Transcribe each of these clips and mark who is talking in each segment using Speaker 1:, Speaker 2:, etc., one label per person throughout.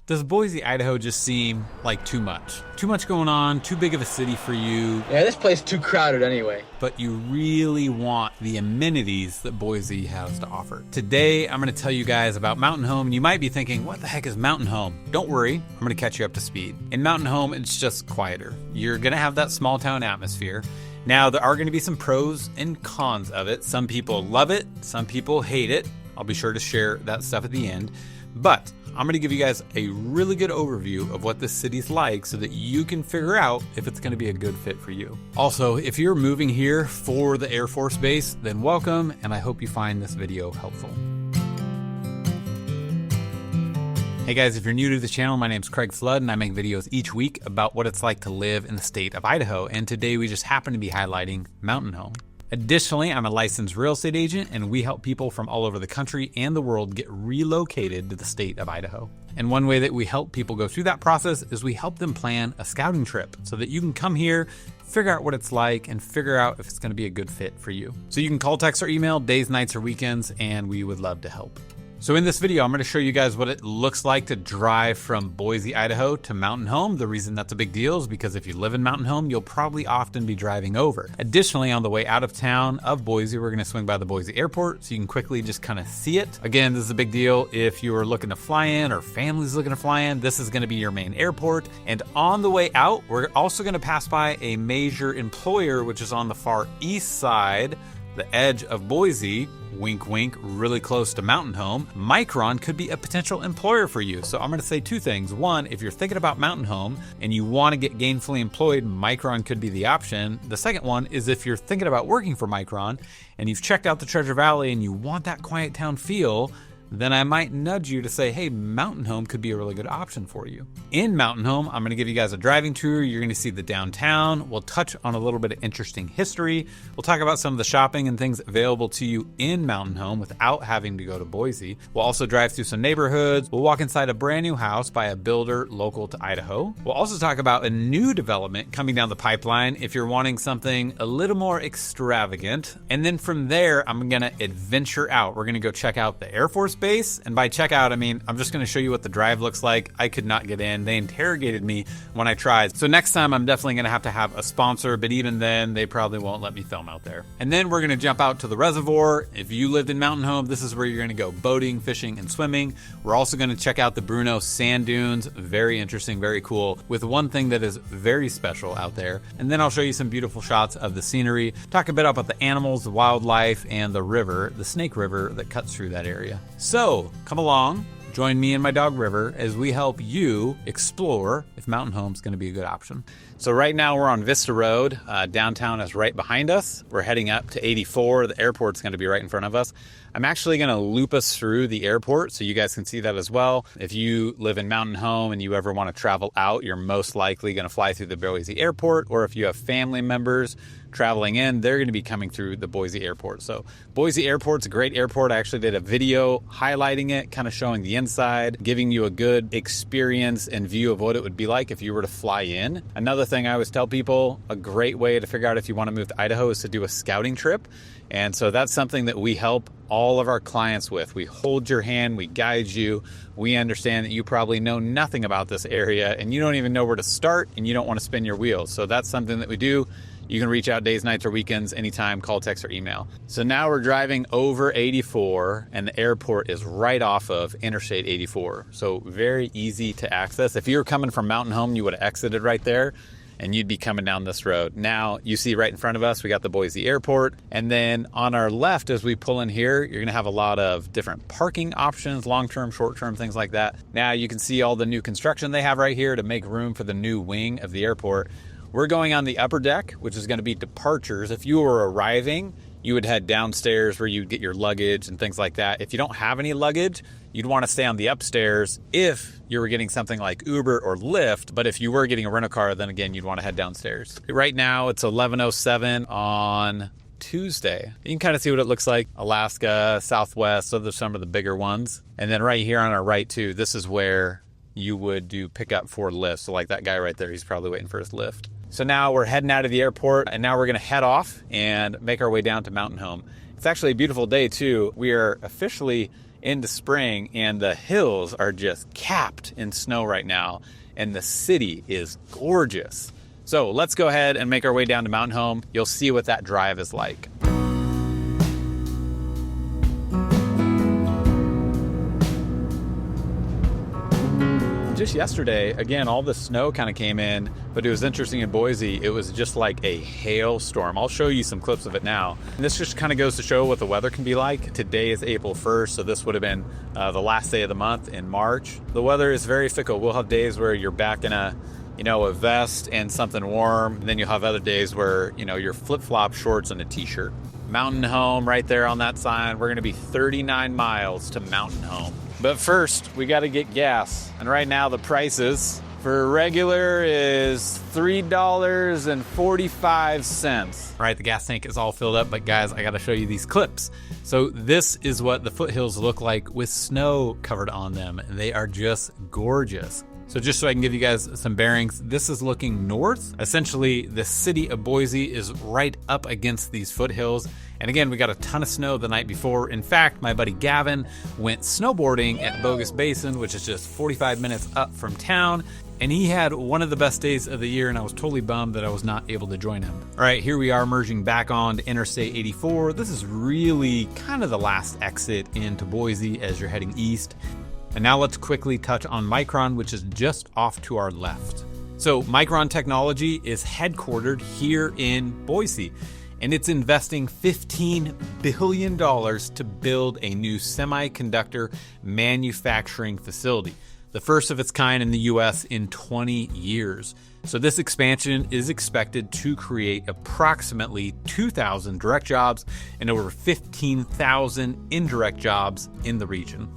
Speaker 1: Does Boise, Idaho just seem like too much? Too much going on, too big of a city for you?
Speaker 2: Yeah, this place is too crowded anyway.
Speaker 1: But you really want the amenities that Boise has to offer. Today, I'm going to tell you guys about Mountain Home, and you might be thinking, what the heck is Mountain Home? Don't worry, I'm going to catch you up to speed. In Mountain Home, it's just quieter. You're going to have that small town atmosphere. Now, there are going to be some pros and cons of it. Some people love it, some people hate it. I'll be sure to share that stuff at the end. But I'm going to give you guys a really good overview of what this city's like so that you can figure out if it's going to be a good fit for you. Also, if you're moving here for the Air Force Base, then welcome, and I hope you find this video helpful. Hey guys, if you're new to the channel, my name's Craig Flood, and I make videos each week about what it's like to live in the state of Idaho, and today we just happen to be highlighting Mountain Home. Additionally, I'm a licensed real estate agent, and we help people from all over the country and the world get relocated to the state of Idaho. And one way that we help people go through that process is we help them plan a scouting trip so that you can come here, figure out what it's like, and figure out if it's going to be a good fit for you. So you can call, text, or email days, nights, or weekends, and we would love to help. So in this video, I'm going to show you guys what it looks like to drive from Boise, Idaho to Mountain Home. The reason that's a big deal is because if you live in Mountain Home, you'll probably often be driving over. Additionally, on the way out of town of Boise, we're going to swing by the Boise airport so you can quickly just kind of see it. Again, this is a big deal if you are looking to fly in or families looking to fly in. This is going to be your main airport. And on the way out, we're also going to pass by a major employer, which is on the far east side, the edge of Boise, wink wink, really close to Mountain Home. Micron could be a potential employer for you. So I'm going to say two things. One, if you're thinking about Mountain Home and you want to get gainfully employed, Micron could be the option. The second one is if you're thinking about working for Micron and you've checked out the Treasure Valley and you want that quiet town feel, then I might nudge you to say, hey, Mountain Home could be a really good option for you. In Mountain Home, I'm going to give you guys a driving tour. You're going to see the downtown. We'll touch on a little bit of interesting history. We'll talk about some of the shopping and things available to you in Mountain Home without having to go to Boise. We'll also drive through some neighborhoods. We'll walk inside a brand new house by a builder local to Idaho. We'll also talk about a new development coming down the pipeline if you're wanting something a little more extravagant. And then from there, I'm going to adventure out. We're going to go check out the Air Force Base, and by check out, I mean I'm just going to show you what the drive looks like. I could not get in. They interrogated me when I tried. So next time I'm definitely going to have a sponsor, but even then they probably won't let me film out there. And then we're going to jump out to the reservoir. If you lived in Mountain Home, this is where you're going to go boating, fishing, and swimming. We're also going to check out the Bruneau sand dunes. Very interesting, very cool, with one thing that is very special out there. And then I'll show you some beautiful shots of the scenery, talk a bit about the animals, the wildlife, and the river, the Snake River that cuts through that area. So come along, join me and my dog River as we help you explore if Mountain Home's going to be a good option. So right now we're on Vista Road. Downtown is right behind us. We're heading up to 84. The airport's going to be right in front of us. I'm actually going to loop us through the airport so you guys can see that as well. If you live in Mountain Home and you ever want to travel out, you're most likely going to fly through the Boise airport, or if you have family members traveling in, they're going to be coming through the Boise airport. So Boise airport's a great airport. I actually did a video highlighting it, kind of showing the inside, giving you a good experience and view of what it would be like if you were to fly in. Another thing I always tell people, a great way to figure out if you want to move to Idaho is to do a scouting trip. And so that's something that we help all of our clients with. We hold your hand, we guide you. We understand that you probably know nothing about this area and you don't even know where to start and you don't want to spin your wheels. So that's something that we do. You can reach out days, nights, or weekends, anytime, call, text, or email. So now we're driving over 84 and the airport is right off of Interstate 84. So very easy to access. If you were coming from Mountain Home, you would have exited right there and you'd be coming down this road. Now you see right in front of us, we got the Boise airport. And then on our left, as we pull in here, you're gonna have a lot of different parking options, long-term, short-term, things like that. Now you can see all the new construction they have right here to make room for the new wing of the airport. We're going on the upper deck, which is going to be departures. If you were arriving, you would head downstairs where you'd get your luggage and things like that. If you don't have any luggage, you'd want to stay on the upstairs if you were getting something like Uber or Lyft. But if you were getting a rental car, then again, you'd want to head downstairs. Right now, it's 11:07 on Tuesday. You can kind of see what it looks like. Alaska, Southwest, so there's some of the bigger ones. And then right here on our right too, this is where you would do pickup for Lyft. So like that guy right there, he's probably waiting for his Lyft. So now we're heading out of the airport and now we're going to head off and make our way down to Mountain Home. It's actually a beautiful day too. We are officially into spring, and the hills are just capped in snow right now, and the city is gorgeous. So let's go ahead and make our way down to Mountain Home. You'll see what that drive is like. Just yesterday, again, all the snow kind of came in, but it was interesting in Boise, it was just like a hailstorm. I'll show you some clips of it now. And this just kind of goes to show what the weather can be like. Today is April 1st, so this would have been the last day of the month in March. The weather is very fickle. We'll have days where you're back in a vest and something warm, and then you'll have other days where, you're flip-flop shorts and a t-shirt. Mountain Home right there on that sign. We're gonna be 39 miles to Mountain Home. But first, we gotta get gas. And right now the prices for regular is $3.45. All right, the gas tank is all filled up, but guys, I gotta show you these clips. So this is what the foothills look like with snow covered on them. They are just gorgeous. So just so I can give you guys some bearings, this is looking north. Essentially, the city of Boise is right up against these foothills. And again, we got a ton of snow the night before. In fact, my buddy Gavin went snowboarding at Bogus Basin, which is just 45 minutes up from town. And he had one of the best days of the year, and I was totally bummed that I was not able to join him. All right, here we are merging back on to Interstate 84. This is really kind of the last exit into Boise as you're heading east. And now let's quickly touch on Micron, which is just off to our left. So Micron Technology is headquartered here in Boise, and it's investing $15 billion to build a new semiconductor manufacturing facility, the first of its kind in the US in 20 years. So this expansion is expected to create approximately 2,000 direct jobs and over 15,000 indirect jobs in the region.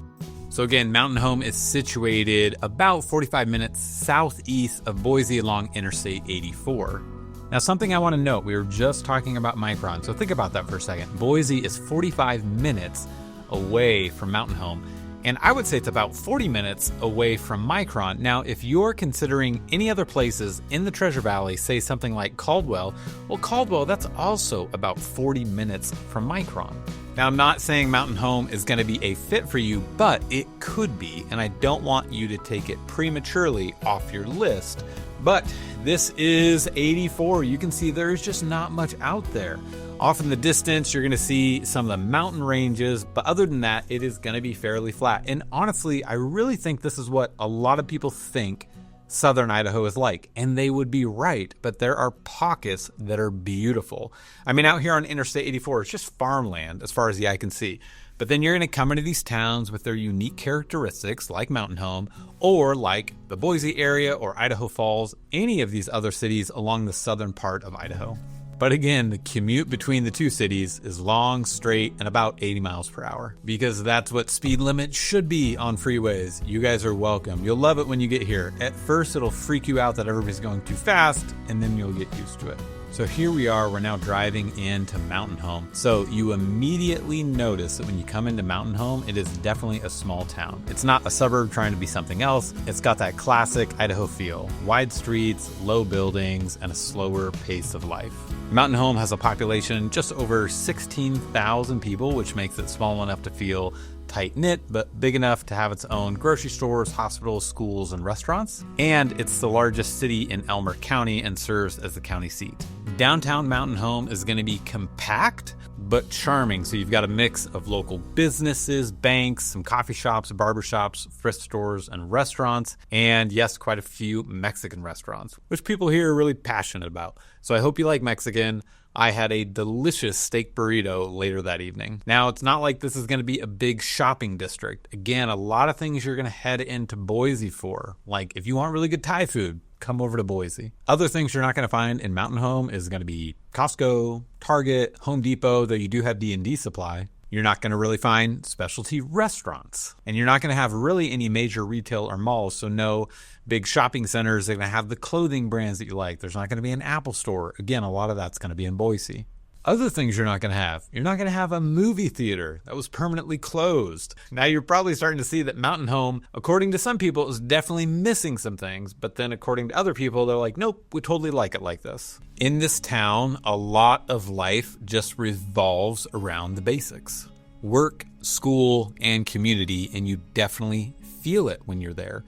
Speaker 1: So again, Mountain Home is situated about 45 minutes southeast of Boise along Interstate 84. Now, something I want to note, we were just talking about Micron, so think about that for a second. Boise is 45 minutes away from Mountain Home, and I would say it's about 40 minutes away from Micron. Now, if you're considering any other places in the Treasure Valley, say something like Caldwell, well, Caldwell, that's also about 40 minutes from Micron. Now, I'm not saying Mountain Home is going to be a fit for you, but it could be, and I don't want you to take it prematurely off your list. But this is 84. You can see there's just not much out there. Off in the distance, you're going to see some of the mountain ranges, but other than that, it is going to be fairly flat. And honestly, I really think this is what a lot of people think Southern Idaho is like, and they would be right, but there are pockets that are beautiful. I mean, out here on Interstate 84, it's just farmland as far as the eye can see. But then you're going to come into these towns with their unique characteristics like Mountain Home, or like the Boise area or Idaho Falls, any of these other cities along the southern part of Idaho. But again, the commute between the two cities is long, straight, and about 80 miles per hour, because that's what speed limit should be on freeways. You guys are welcome. You'll love it when you get here. At first, it'll freak you out that everybody's going too fast, and then you'll get used to it. So here we are, we're now driving into Mountain Home. So you immediately notice that when you come into Mountain Home, it is definitely a small town. It's not a suburb trying to be something else. It's got that classic Idaho feel. Wide streets, low buildings, and a slower pace of life. Mountain Home has a population just over 16,000 people, which makes it small enough to feel tight-knit, but big enough to have its own grocery stores, hospitals, schools, and restaurants. And it's the largest city in Elmer County and serves as the county seat. Downtown Mountain Home is going to be compact, but charming. So you've got a mix of local businesses, banks, some coffee shops, barber shops, thrift stores, and restaurants. And yes, quite a few Mexican restaurants, which people here are really passionate about. So I hope you like Mexican. I had a delicious steak burrito later that evening. Now, it's not like this is going to be a big shopping district. Again, a lot of things you're going to head into Boise for. Like, if you want really good Thai food, come over to Boise. Other things you're not going to find in Mountain Home is going to be Costco, Target, Home Depot, though you do have D&D supply. You're not going to really find specialty restaurants. And you're not going to have really any major retail or malls, so no big shopping centers that are going to have the clothing brands that you like. There's not going to be an Apple store. Again, a lot of that's going to be in Boise. Other things you're not going to have. You're not going to have a movie theater that was permanently closed. Now you're probably starting to see that Mountain Home, according to some people, is definitely missing some things. But then according to other people, they're like, nope, we totally like it like this. In this town, a lot of life just revolves around the basics. work, school, and community, and you definitely feel it when you're there.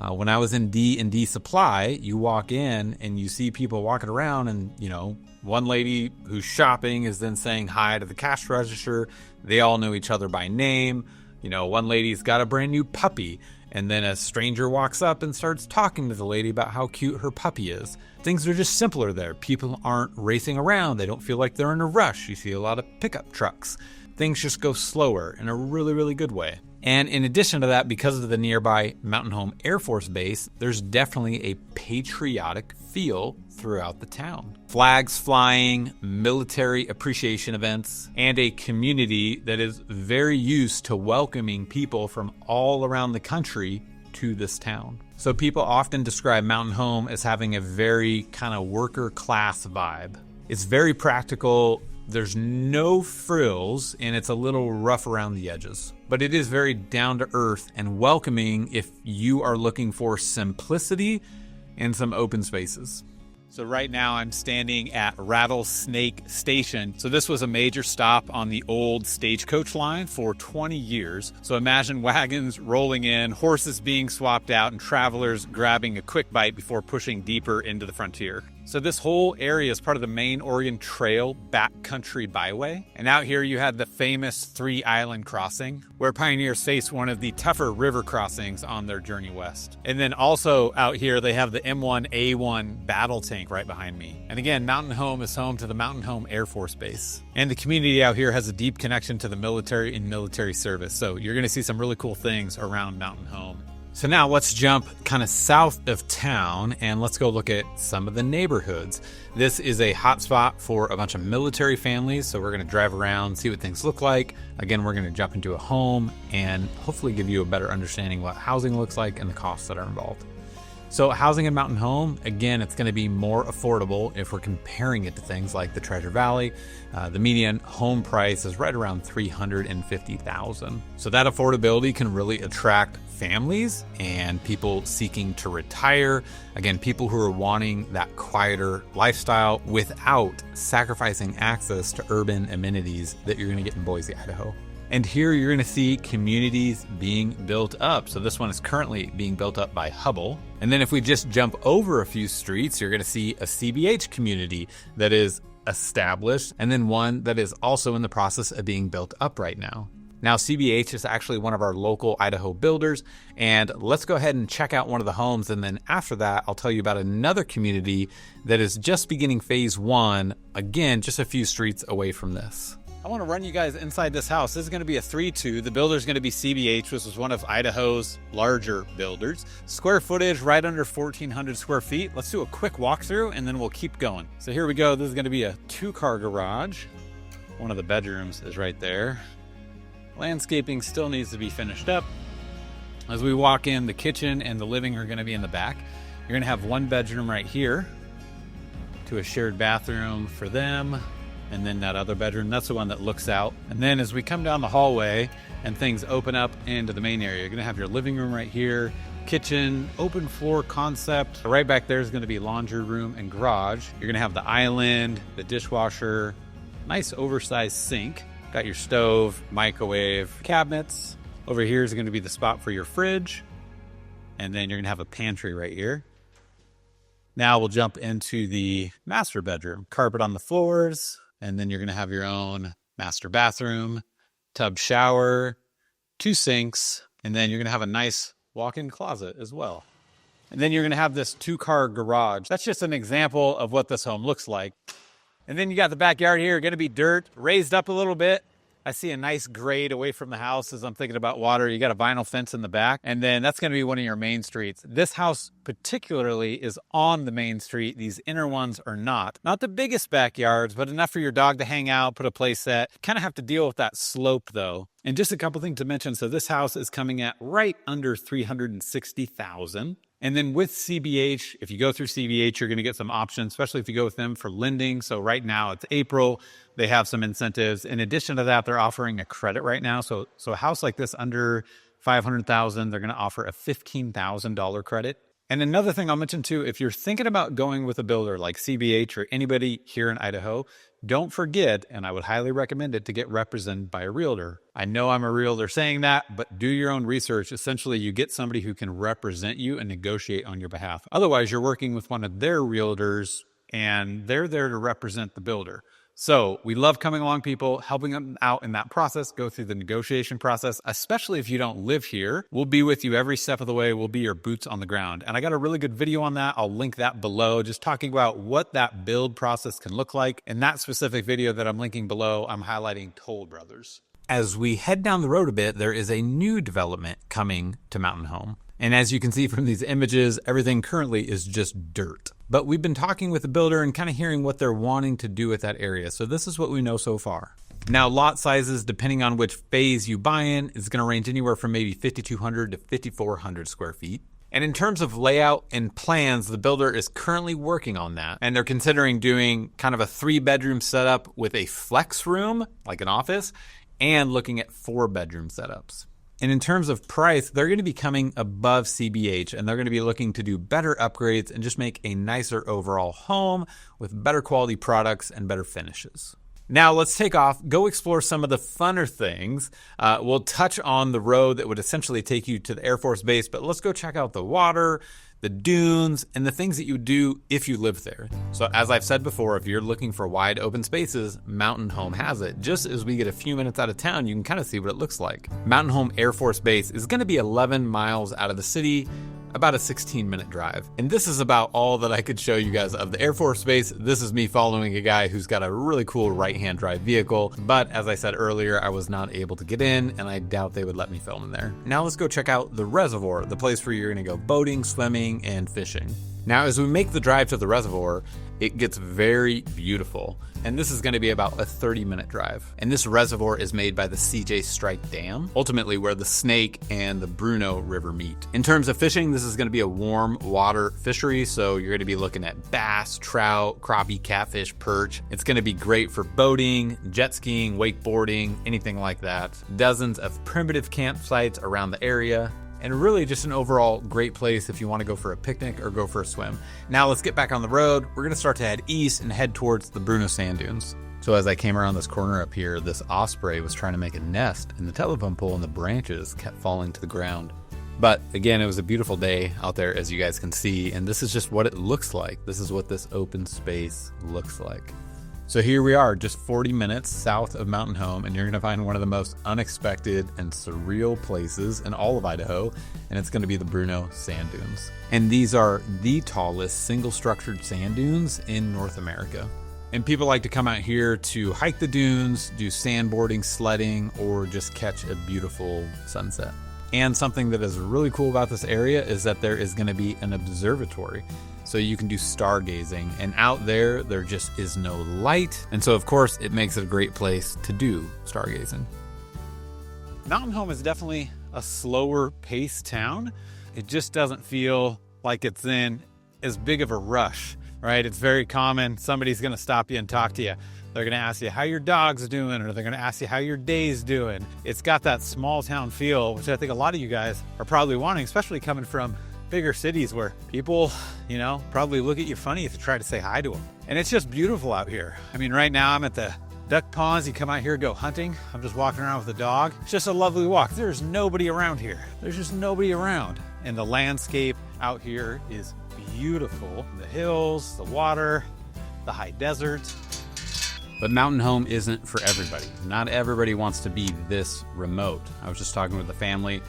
Speaker 1: When I was in D&D Supply, you walk in and you see people walking around, and one lady who's shopping is then saying hi to the cash register. They all know each other by name. One lady's got a brand new puppy, and then a stranger walks up and starts talking to the lady about how cute her puppy is. Things are just simpler there. People aren't racing around. They don't feel like they're in a rush. You see a lot of pickup trucks. Things just go slower in a really, really good way. And in addition to that, because of the nearby Mountain Home Air Force Base, there's definitely a patriotic feel throughout the town. Flags flying, military appreciation events, and a community that is very used to welcoming people from all around the country to this town. So people often describe Mountain Home as having a very kind of worker class vibe. It's very practical. There's no frills, and it's a little rough around the edges. But it is very down to earth and welcoming if you are looking for simplicity and some open spaces. So right now I'm standing at Rattlesnake Station. So this was a major stop on the old stagecoach line for 20 years. So imagine wagons rolling in, horses being swapped out, and travelers grabbing a quick bite before pushing deeper into the frontier. So this whole area is part of the main Oregon Trail backcountry byway. And out here you had the famous 3 Island crossing, where pioneers faced one of the tougher river crossings on their journey west. And then also out here they have the M1A1 battle tank right behind me. And again, Mountain Home is home to the Mountain Home Air Force Base. And the community out here has a deep connection to the military and military service. So you're gonna see some really cool things around Mountain Home. So now let's jump kind of south of town and let's go look at some of the neighborhoods. This is a hotspot for a bunch of military families, so we're going to drive around, see what things look like. Again, we're going to jump into a home and hopefully give you a better understanding what housing looks like and the costs that are involved. So housing in Mountain Home, again, it's going to be more affordable if we're comparing it to things like the Treasure Valley. The median home price is right around $350,000. So that affordability can really attract families and people seeking to retire. Again, people who are wanting that quieter lifestyle without sacrificing access to urban amenities that you're going to get in Boise, Idaho. And here you're going to see communities being built up. So this one is currently being built up by Hubble. And then if we just jump over a few streets, you're going to see a CBH community that is established, and then one that is also in the process of being built up right now. Now, CBH is actually one of our local Idaho builders, and let's go ahead and check out one of the homes, and then after that, I'll tell you about another community that is just beginning phase 1, again, just a few streets away from this. I want to run you guys inside this house. This is going to be a 3-2. The builder is going to be CBH, which is one of Idaho's larger builders. Square footage right under 1,400 square feet. Let's do a quick walkthrough and then we'll keep going. So here we go. This is going to be a 2-car garage. One of the bedrooms is right there. Landscaping still needs to be finished up. As we walk in, the kitchen and the living are going to be in the back. You're going to have one bedroom right here to a shared bathroom for them. And then that other bedroom, that's the one that looks out. And then as we come down the hallway and things open up into the main area, you're gonna have your living room right here, kitchen, open floor concept. Right back there is gonna be laundry room and garage. You're gonna have the island, the dishwasher, nice oversized sink. Got your stove, microwave, cabinets. Over here is gonna be the spot for your fridge. And then you're gonna have a pantry right here. Now we'll jump into the master bedroom. Carpet on the floors. And then you're going to have your own master bathroom, tub shower, 2 sinks, and then you're going to have a nice walk-in closet as well. And then you're going to have this 2-car garage. That's just an example of what this home looks like. And then you got the backyard here, going to be dirt, raised up a little bit. I see a nice grade away from the house as I'm thinking about water. You got a vinyl fence in the back, and then that's going to be one of your main streets. This house particularly is on the main street. These inner ones are not. Not the biggest backyards, but enough for your dog to hang out, put a play set. Kind of have to deal with that slope though. And just a couple things to mention. So this house is coming at right under $360,000. And then with CBH, if you go through CBH, you're going to get some options, especially if you go with them for lending. So right now it's April, they have some incentives. In addition to that, they're offering a credit right now. So a house like this under $500,000, they're going to offer a $15,000 credit. And another thing I'll mention too, if you're thinking about going with a builder like CBH or anybody here in Idaho, don't forget, and I would highly recommend it, to get represented by a realtor. I know I'm a realtor saying that, but do your own research. Essentially, you get somebody who can represent you and negotiate on your behalf. Otherwise, you're working with one of their realtors and they're there to represent the builder. So we love coming along people, helping them out in that process, go through the negotiation process, especially if you don't live here. We'll be with you every step of the way. We'll be your boots on the ground. And I got a really good video on that. I'll link that below, just talking about what that build process can look like. In that specific video that I'm linking below, I'm highlighting Toll Brothers. As we head down the road a bit, there is a new development coming to Mountain Home. And as you can see from these images, everything currently is just dirt. But we've been talking with the builder and kind of hearing what they're wanting to do with that area. So this is what we know so far. Now, lot sizes, depending on which phase you buy in, is going to range anywhere from maybe 5,200 to 5,400 square feet. And in terms of layout and plans, the builder is currently working on that. And they're considering doing kind of a 3-bedroom setup with a flex room, like an office, and looking at 4-bedroom setups. And in terms of price, they're going to be coming above CBH, and they're going to be looking to do better upgrades and just make a nicer overall home with better quality products and better finishes. Now let's take off, go explore some of the funner things. We'll touch on the road that would essentially take you to the Air Force Base, but let's go check out the water, the dunes, and the things that you do if you live there. So as I've said before, if you're looking for wide open spaces, Mountain Home has it. Just as we get a few minutes out of town, you can kind of see what it looks like. Mountain Home Air Force Base is going to be 11 miles out of the city, about a 16-minute drive. And this is about all that I could show you guys of the Air Force Base. This is me following a guy who's got a really cool right-hand drive vehicle. But as I said earlier, I was not able to get in, and I doubt they would let me film in there. Now let's go check out the reservoir, the place where you're gonna go boating, swimming, and fishing. Now, as we make the drive to the reservoir, it gets very beautiful. And this is gonna be about a 30-minute drive. And this reservoir is made by the CJ Strike Dam, ultimately where the Snake and the Bruneau River meet. In terms of fishing, this is gonna be a warm water fishery, so you're gonna be looking at bass, trout, crappie, catfish, perch. It's gonna be great for boating, jet skiing, wakeboarding, anything like that. Dozens of primitive campsites around the area. And really just an overall great place if you want to go for a picnic or go for a swim. Now let's get back on the road. We're going to start to head east and head towards the Bruneau sand dunes. So as I came around this corner up here, this osprey was trying to make a nest, and the telephone pole and the branches kept falling to the ground. But again, it was a beautiful day out there, as you guys can see, and this is just what it looks like. This is what this open space looks like. So here we are, just 40 minutes south of Mountain Home, and you're gonna find one of the most unexpected and surreal places in all of Idaho, and it's gonna be the Bruneau sand dunes. And these are the tallest single structured sand dunes in North America. And people like to come out here to hike the dunes, do sandboarding, sledding, or just catch a beautiful sunset. And something that is really cool about this area is that there is gonna be an observatory. So you can do stargazing, and out there just is no light. And so of course it makes it a great place to do stargazing. Mountain Home is definitely a slower paced town. It just doesn't feel like it's in as big of a rush, right? It's very common. Somebody's gonna stop you and talk to you. They're gonna ask you how your dog's doing, or they're gonna ask you how your day's doing. It's got that small town feel, which I think a lot of you guys are probably wanting, especially coming from bigger cities where people, probably look at you funny if you try to say hi to them. And it's just beautiful out here. I mean, right now I'm at the duck ponds. You come out here, go hunting. I'm just walking around with a dog. It's just a lovely walk. There's nobody around here. There's just nobody around. And the landscape out here is beautiful. The hills, the water, the high desert. But Mountain Home isn't for everybody. Not everybody wants to be this remote. I was just talking with a family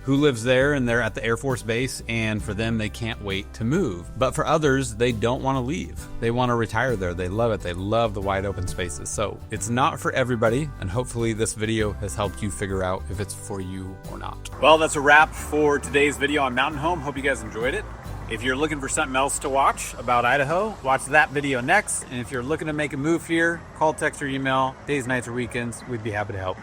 Speaker 1: who lives there, and they're at the Air Force Base, and for them, they can't wait to move. But for others, they don't want to leave. They want to retire there. They love it. They love the wide open spaces. So it's not for everybody, and hopefully this video has helped you figure out if it's for you or not. Well, that's a wrap for today's video on Mountain Home. Hope you guys enjoyed it. If you're looking for something else to watch about Idaho, watch that video next. And if you're looking to make a move here, call, text, or email, days, nights, or weekends, we'd be happy to help.